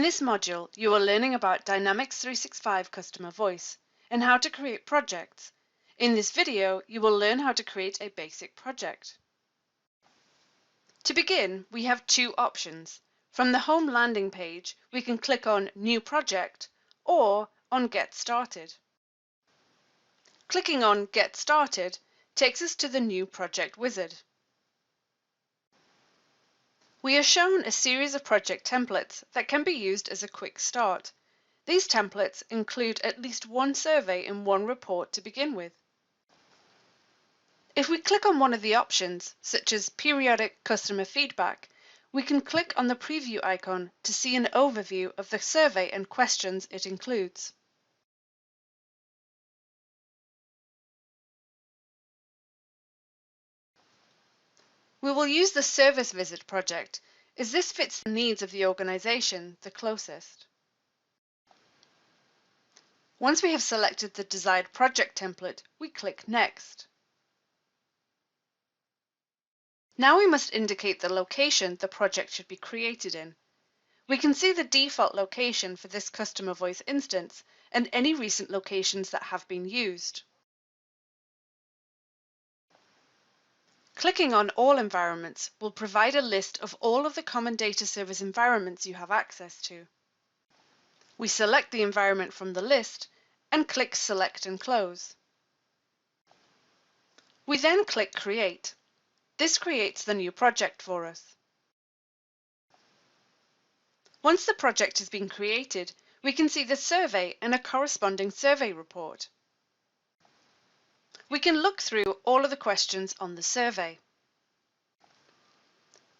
this module, you are learning about Dynamics 365 Customer Voice and how to create projects. In this video, you will learn how to create a basic project. To begin, we have two options. From the home landing page, we can click on New Project or on Get Started. Clicking on Get Started takes us to the New Project wizard. We are shown a series of project templates that can be used as a quick start. These templates include at least one survey and one report to begin with. If we click on one of the options, such as Periodic Customer Feedback, we can click on the preview icon to see an overview of the survey and questions it includes. We will use the Service Visit project, as this fits the needs of the organization the closest. Once we have selected the desired project template, we click Next. Now we must indicate the location the project should be created in. We can see the default location for this Customer Voice instance and any recent locations that have been used. Clicking on All Environments will provide a list of all of the common data service environments you have access to. We select the environment from the list and click Select and Close. We then click Create. This creates the new project for us. Once the project has been created, we can see the survey and a corresponding survey report. We can look through all of the questions on the survey.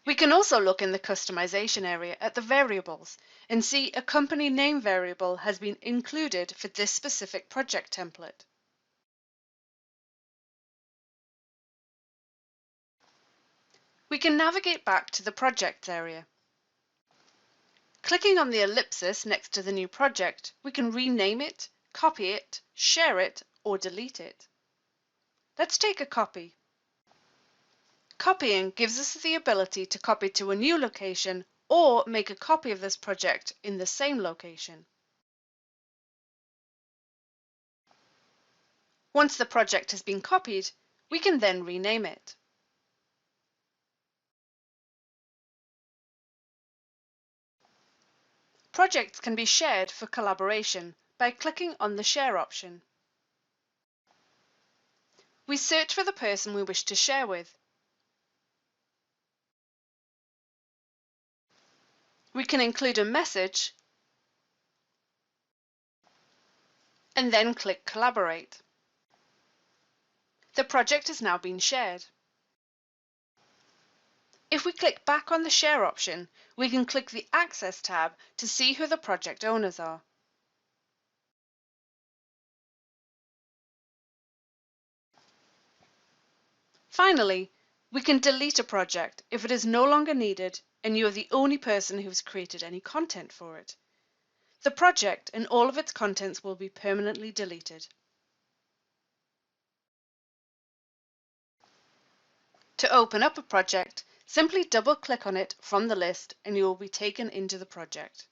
We can also look in the customization area at the variables and see a company name variable has been included for this specific project template. We can navigate back to the projects area. Clicking on the ellipsis next to the new project, we can rename it, copy it, share it, or delete it. Let's take a copy. Copying gives us the ability to copy to a new location or make a copy of this project in the same location. Once the project has been copied, we can then rename it. Projects can be shared for collaboration by clicking on the Share option. We search for the person we wish to share with. We can include a message and then click Collaborate. The project has now been shared. If we click back on the Share option, we can click the Access tab to see who the project owners are. Finally, we can delete a project if it is no longer needed and you are the only person who has created any content for it. The project and all of its contents will be permanently deleted. To open up a project, simply double-click on it from the list and you will be taken into the project.